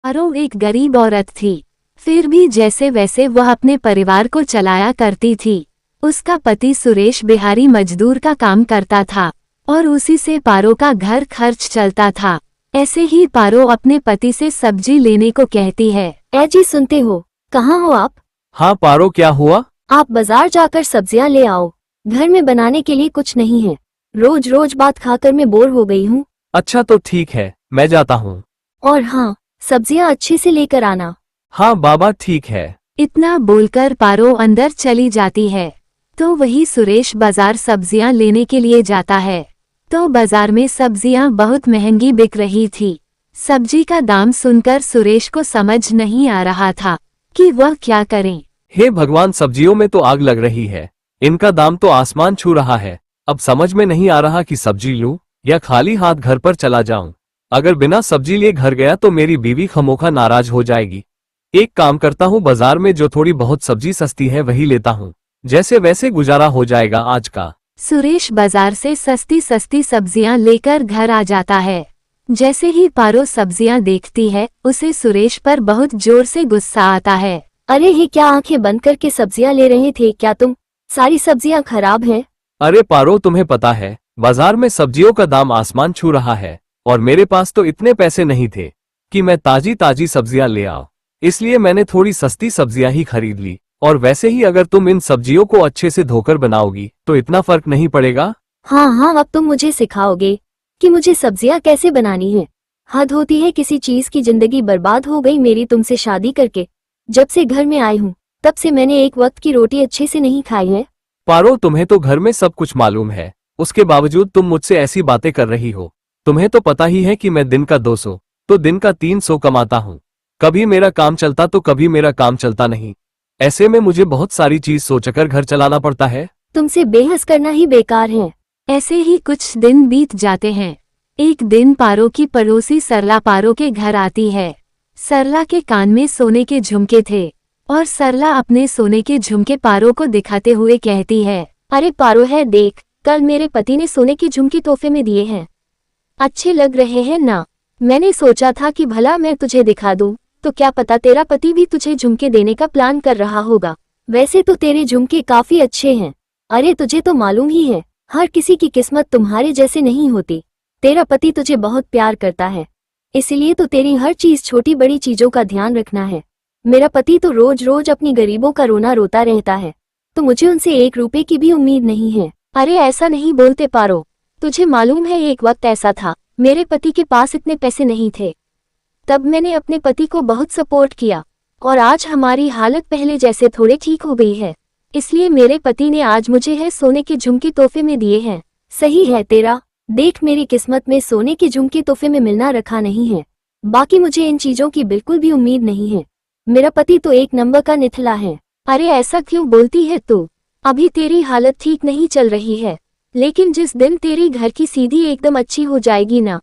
पारो एक गरीब औरत थी, फिर भी जैसे वैसे वह अपने परिवार को चलाया करती थी। उसका पति सुरेश बिहारी मजदूर का काम करता था और उसी से पारो का घर खर्च चलता था। ऐसे ही पारो अपने पति से सब्जी लेने को कहती है। जी सुनते हो, कहाँ हो आप? हाँ पारो, क्या हुआ? आप बाजार जाकर सब्जियां ले आओ, घर में बनाने के लिए कुछ नहीं है। रोज रोज बात खाकर मैं बोर हो गई हूँ। अच्छा तो ठीक है, मैं जाता हूँ। और हाँ, सब्जियां अच्छे से लेकर आना। हाँ बाबा, ठीक है। इतना बोलकर पारो अंदर चली जाती है। तो वही सुरेश बाजार सब्जियां लेने के लिए जाता है। तो बाजार में सब्जियां बहुत महंगी बिक रही थी। सब्जी का दाम सुनकर सुरेश को समझ नहीं आ रहा था कि वह क्या करे। हे भगवान, सब्जियों में तो आग लग रही है। इनका दाम तो आसमान छू रहा है। अब समझ में नहीं आ रहा कि सब्जी लूं या खाली हाथ घर पर चला जाऊं। अगर बिना सब्जी लिए घर गया तो मेरी बीवी खमोखा नाराज हो जाएगी। एक काम करता हूं, बाजार में जो थोड़ी बहुत सब्जी सस्ती है वही लेता हूं। जैसे वैसे गुजारा हो जाएगा आज का। सुरेश बाजार से सस्ती सस्ती सब्जियां लेकर घर आ जाता है। जैसे ही पारो सब्जियां देखती है, उसे सुरेश पर बहुत जोर से गुस्सा आता है। अरे ये क्या आंखें बंद करके सब्जियां ले रहे थे क्या तुम? सारी सब्जियां खराब हैं। अरे पारो, तुम्हें पता है बाजार में सब्जियों का दाम आसमान छू रहा है और मेरे पास तो इतने पैसे नहीं थे कि मैं ताजी ताजी सब्जियां ले आऊं। इसलिए मैंने थोड़ी सस्ती सब्जियां ही खरीद ली। और वैसे ही अगर तुम इन सब्जियों को अच्छे से धोकर बनाओगी तो इतना फर्क नहीं पड़ेगा। हाँ, अब तुम मुझे सिखाओगे कि मुझे सब्जियां कैसे बनानी है। हद होती है, किसी चीज की जिंदगी बर्बाद हो गई मेरी तुमसे शादी करके। जब से घर में आई हूँ तब से मैंने एक वक्त की रोटी अच्छे से नहीं खाई है। पारो, तुम्हें तो घर में सब कुछ मालूम है, उसके बावजूद तुम मुझसे ऐसी बातें कर रही हो। तुम्हें तो पता ही है कि मैं दिन का 200 तो दिन का 300 कमाता हूँ। कभी मेरा काम चलता तो कभी मेरा काम चलता नहीं। ऐसे में मुझे बहुत सारी चीज सोचकर घर चलाना पड़ता है। तुमसे बेहस करना ही बेकार है। ऐसे ही कुछ दिन बीत जाते हैं। एक दिन पारो की पड़ोसी सरला पारो के घर आती है। सरला के कान में सोने के झुमके थे और सरला अपने सोने के झुमके पारो को दिखाते हुए कहती है। अरे पारो, है देख, कल मेरे पति ने सोने के झुमके तोहफे में दिए हैं। अच्छे लग रहे हैं ना? मैंने सोचा था कि भला मैं तुझे दिखा दूं, तो क्या पता तेरा पति भी तुझे झुमके देने का प्लान कर रहा होगा। वैसे तो तेरे झुमके काफी अच्छे हैं। अरे तुझे तो मालूम ही है, हर किसी की किस्मत तुम्हारे जैसे नहीं होती। तेरा पति तुझे बहुत प्यार करता है, इसलिए तो तेरी हर चीज, छोटी बड़ी चीजों का ध्यान रखना है। मेरा पति तो रोज रोज अपनी गरीबों का रोना रोता रहता है, तो मुझे उनसे 1 रुपए की भी उम्मीद नहीं है। अरे ऐसा नहीं बोलते पारो, तुझे मालूम है एक वक्त ऐसा था, मेरे पति के पास इतने पैसे नहीं थे। तब मैंने अपने पति को बहुत सपोर्ट किया और आज हमारी हालत पहले जैसे थोड़े ठीक हो गई है। इसलिए मेरे पति ने आज मुझे है सोने के झुमके तोहफे में दिए हैं। सही है तेरा। देख, मेरी किस्मत में सोने के झुमके तोहफे में मिलना रखा नहीं है। बाकी मुझे इन चीजों की बिल्कुल भी उम्मीद नहीं है। मेरा पति तो 1 नंबर का निठला है। अरे ऐसा क्यों बोलती है तू? अभी तेरी हालत ठीक नहीं चल रही है, लेकिन जिस दिन तेरी घर की सीधी एकदम अच्छी हो जाएगी ना,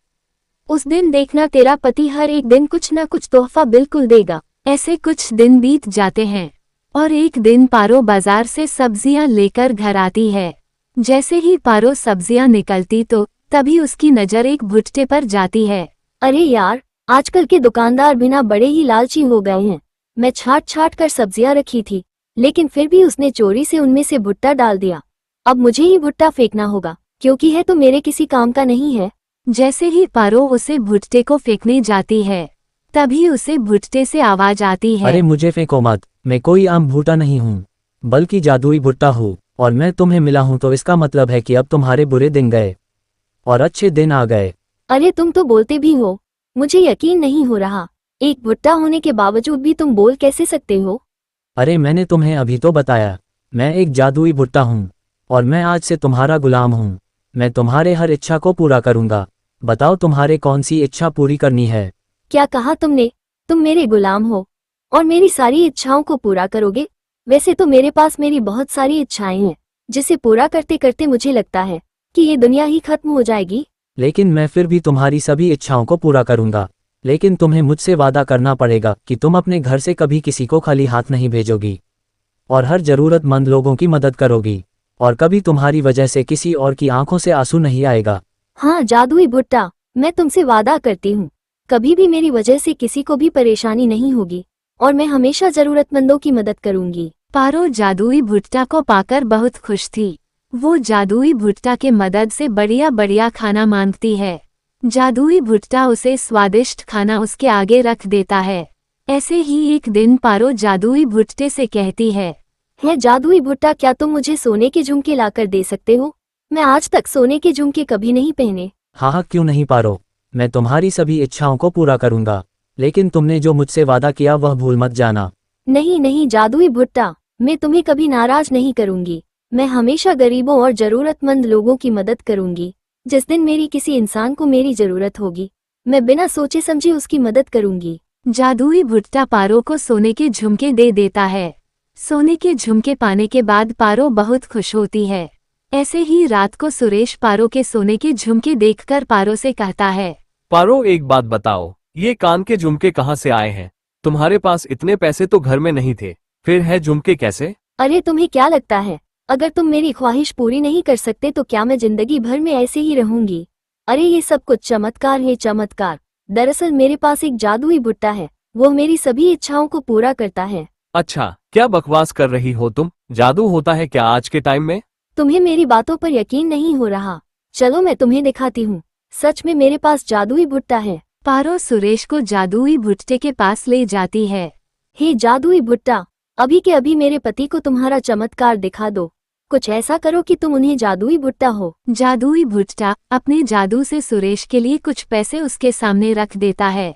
उस दिन देखना तेरा पति हर एक दिन कुछ न कुछ तोहफा बिल्कुल देगा। ऐसे कुछ दिन बीत जाते हैं और एक दिन पारो बाजार से सब्जियां लेकर घर आती है। जैसे ही पारो सब्जियां निकलती तो तभी उसकी नजर एक भुट्टे पर जाती है। अरे यार, आजकल के दुकानदार बिना बड़े ही लालची हो गए हैं। मैं छाट छाट कर सब्जियां रखी थी, लेकिन फिर भी उसने चोरी से उनमें से भुट्टा डाल दिया। अब मुझे ही भुट्टा फेंकना होगा, क्योंकि है तो मेरे किसी काम का नहीं है। जैसे ही पारो उसे भुट्टे को फेंकने जाती है, तभी उसे भुट्टे से आवाज आती है। अरे मुझे फेंको मत, मैं कोई आम भुट्टा नहीं हूँ, बल्कि जादुई भुट्टा हूँ। और मैं तुम्हें मिला हूँ तो इसका मतलब है कि अब तुम्हारे बुरे दिन गए और अच्छे दिन आ गए। अरे तुम तो बोलते भी हो, मुझे यकीन नहीं हो रहा। एक भुट्टा होने के बावजूद भी तुम बोल कैसे सकते हो? अरे मैंने तुम्हें अभी तो बताया, मैं एक जादुई भुट्टा हूँ और मैं आज से तुम्हारा गुलाम हूँ। मैं तुम्हारे हर इच्छा को पूरा करूँगा। बताओ तुम्हारे कौन सी इच्छा पूरी करनी है? क्या कहा तुमने? तुम मेरे गुलाम हो और मेरी सारी इच्छाओं को पूरा करोगे? वैसे तो मेरे पास मेरी बहुत सारी इच्छाएं हैं, जिसे पूरा करते करते मुझे लगता है कि ये दुनिया ही खत्म हो जाएगी। लेकिन मैं फिर भी तुम्हारी सभी इच्छाओं को पूरा करूँगा। लेकिन तुम्हें मुझसे वादा करना पड़ेगा कि तुम अपने घर से कभी किसी को खाली हाथ नहीं भेजोगी और हर जरूरतमंद लोगों की मदद करोगी और कभी तुम्हारी वजह से किसी और की आंखों से आंसू नहीं आएगा। हाँ जादुई भुट्टा, मैं तुमसे वादा करती हूँ कभी भी मेरी वजह से किसी को भी परेशानी नहीं होगी और मैं हमेशा जरूरतमंदों की मदद करूंगी। पारो जादुई भुट्टा को पाकर बहुत खुश थी। वो जादुई भुट्टा के मदद से बढ़िया बढ़िया खाना मांगती है। जादुई भुट्टा उसे स्वादिष्ट खाना उसके आगे रख देता है। ऐसे ही एक दिन पारो जादुई भुट्टे से कहती है जादुई भुट्टा, क्या तुम मुझे सोने के झुमके लाकर दे सकते हो? मैं आज तक सोने के झुमके कभी नहीं पहने। हाँ क्यों नहीं पारो, मैं तुम्हारी सभी इच्छाओं को पूरा करूंगा, लेकिन तुमने जो मुझसे वादा किया वह भूल मत जाना। नहीं नहीं जादुई भुट्टा, मैं तुम्हें कभी नाराज नहीं करूंगी। मैं हमेशा गरीबों और जरूरतमंद लोगों की मदद करूंगी। जिस दिन मेरी किसी इंसान को मेरी जरूरत होगी, मैं बिना सोचे समझे उसकी मदद करूंगी। जादुई भुट्टा पारो को सोने के झुमके दे देता है। सोने के झुमके पाने के बाद पारो बहुत खुश होती है। ऐसे ही रात को सुरेश पारो के सोने के झुमके देखकर पारो से कहता है, पारो एक बात बताओ, ये कान के झुमके कहाँ से आए हैं? तुम्हारे पास इतने पैसे तो घर में नहीं थे, फिर है झुमके कैसे? अरे तुम्हें क्या लगता है, अगर तुम मेरी ख्वाहिश पूरी नहीं कर सकते तो क्या मैं जिंदगी भर में ऐसे ही रहूंगी? अरे ये सब कुछ चमत्कार है, चमत्कार। दरअसल मेरे पास एक जादुई भुट्टा है, वो मेरी सभी इच्छाओं को पूरा करता है। अच्छा, क्या बकवास कर रही हो तुम? जादू होता है क्या आज के टाइम में? तुम्हें मेरी बातों पर यकीन नहीं हो रहा? चलो मैं तुम्हें दिखाती हूँ, सच में मेरे पास जादुई भुट्टा है। पारो सुरेश को जादुई भुट्टे के पास ले जाती है। हे जादुई भुट्टा, अभी के अभी मेरे पति को तुम्हारा चमत्कार दिखा दो। कुछ ऐसा करो कि तुम उन्हें जादुई भुट्टा हो। जादुई भुट्टा अपने जादू से सुरेश के लिए कुछ पैसे उसके सामने रख देता है।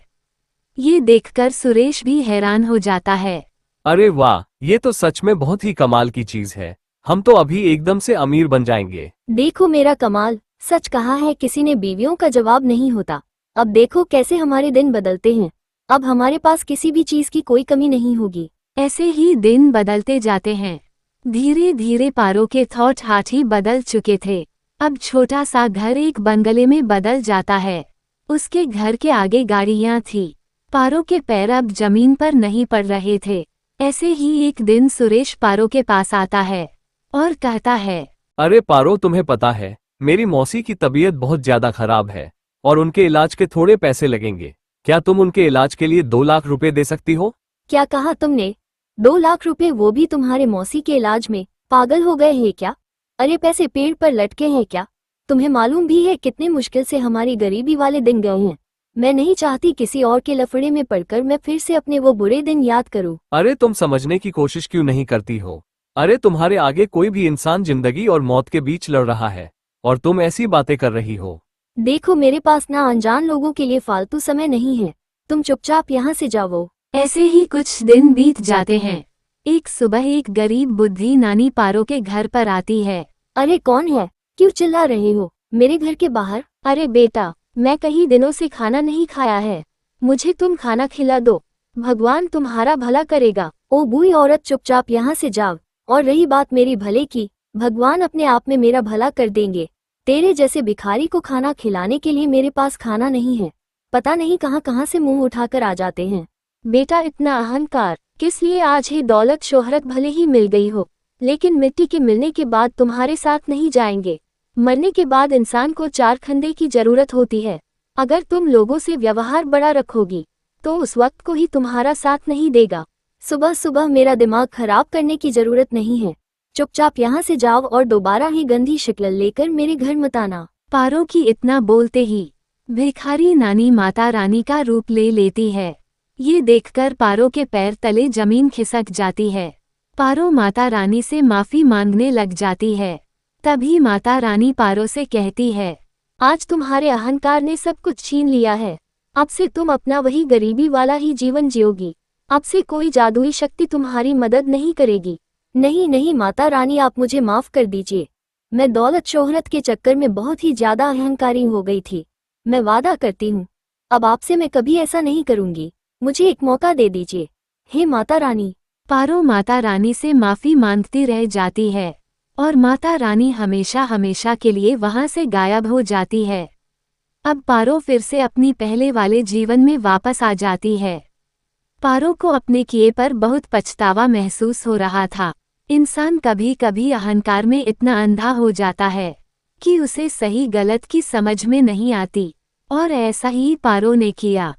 ये देखकर सुरेश भी हैरान हो जाता है। अरे वाह, ये तो सच में बहुत ही कमाल की चीज है। हम तो अभी एकदम से अमीर बन जाएंगे। देखो मेरा कमाल, सच कहा है किसी ने बीवियों का जवाब नहीं होता। अब देखो कैसे हमारे दिन बदलते हैं। अब हमारे पास किसी भी चीज की कोई कमी नहीं होगी। ऐसे ही दिन बदलते जाते हैं। धीरे धीरे पारो के थॉट हाथ ही बदल चुके थे। अब छोटा सा घर एक बंगले में बदल जाता है। उसके घर के आगे गाड़ियां थी। पारो के पैर अब जमीन पर नहीं पड़ रहे थे। ऐसे ही एक दिन सुरेश पारो के पास आता है और कहता है, अरे पारो, तुम्हें पता है मेरी मौसी की तबीयत बहुत ज्यादा खराब है और उनके इलाज के थोड़े पैसे लगेंगे। क्या तुम उनके इलाज के लिए 2 लाख रुपए दे सकती हो? क्या कहा तुमने? 2 लाख रुपए, वो भी तुम्हारे मौसी के इलाज में? पागल हो गए हैं क्या? अरे पैसे पेड़ पर लटके हैं क्या? तुम्हें मालूम भी है कितने मुश्किल से हमारी गरीबी वाले दिन गए हैं। मैं नहीं चाहती किसी और के लफड़े में पड़कर मैं फिर से अपने वो बुरे दिन याद करूं। अरे तुम समझने की कोशिश क्यों नहीं करती हो? अरे तुम्हारे आगे कोई भी इंसान जिंदगी और मौत के बीच लड़ रहा है और तुम ऐसी बातें कर रही हो। देखो मेरे पास ना अनजान लोगों के लिए फालतू समय नहीं है। तुम चुपचाप यहाँ से जाओ। ऐसे ही कुछ दिन बीत जाते हैं। एक सुबह एक गरीब बुद्धि नानी पारो के घर पर आती है। अरे कौन है? क्यों चिल्ला रहे हो मेरे घर के बाहर? अरे बेटा, मैं कई दिनों से खाना नहीं खाया है, मुझे तुम खाना खिला दो, भगवान तुम्हारा भला करेगा। ओ बूढ़ी औरत, चुपचाप यहाँ से जाओ। और रही बात मेरी भले की, भगवान अपने आप में मेरा भला कर देंगे। तेरे जैसे भिखारी को खाना खिलाने के लिए मेरे पास खाना नहीं है। पता नहीं कहाँ कहाँ से मुंह उठाकर आ जाते हैं। बेटा इतना अहंकार किस लिए? आज ही दौलत शोहरत भले ही मिल गई हो, लेकिन मिट्टी के मिलने के बाद तुम्हारे साथ नहीं जाएंगे। मरने के बाद इंसान को 4 खंडे की जरूरत होती है। अगर तुम लोगों से व्यवहार बड़ा रखोगी तो उस वक्त को ही तुम्हारा साथ नहीं देगा। सुबह सुबह मेरा दिमाग खराब करने की जरूरत नहीं है। चुपचाप यहाँ से जाओ और दोबारा ही गंदी शक्ल लेकर मेरे घर मत आना। पारो की इतना बोलते ही भिखारी नानी माता रानी का रूप ले लेती है। ये देखकर पारो के पैर तले जमीन खिसक जाती है। पारो माता रानी से माफी मांगने लग जाती है। तभी माता रानी पारो से कहती है, आज तुम्हारे अहंकार ने सब कुछ छीन लिया है। अब से तुम अपना वही गरीबी वाला ही जीवन जियोगी। अब से कोई जादुई शक्ति तुम्हारी मदद नहीं करेगी। नहीं नहीं माता रानी, आप मुझे माफ कर दीजिए। मैं दौलत शोहरत के चक्कर में बहुत ही ज्यादा अहंकारी हो गई थी। मैं वादा करती हूँ अब आपसे मैं कभी ऐसा नहीं करूँगी। मुझे एक मौका दे दीजिए हे माता रानी। पारो माता रानी से माफी मांगती रह जाती है और माता रानी हमेशा हमेशा के लिए वहां से गायब हो जाती है। अब पारो फिर से अपनी पहले वाले जीवन में वापस आ जाती है। पारो को अपने किए पर बहुत पछतावा महसूस हो रहा था। इंसान कभी कभी अहंकार में इतना अंधा हो जाता है कि उसे सही गलत की समझ में नहीं आती। और ऐसा ही पारो ने किया।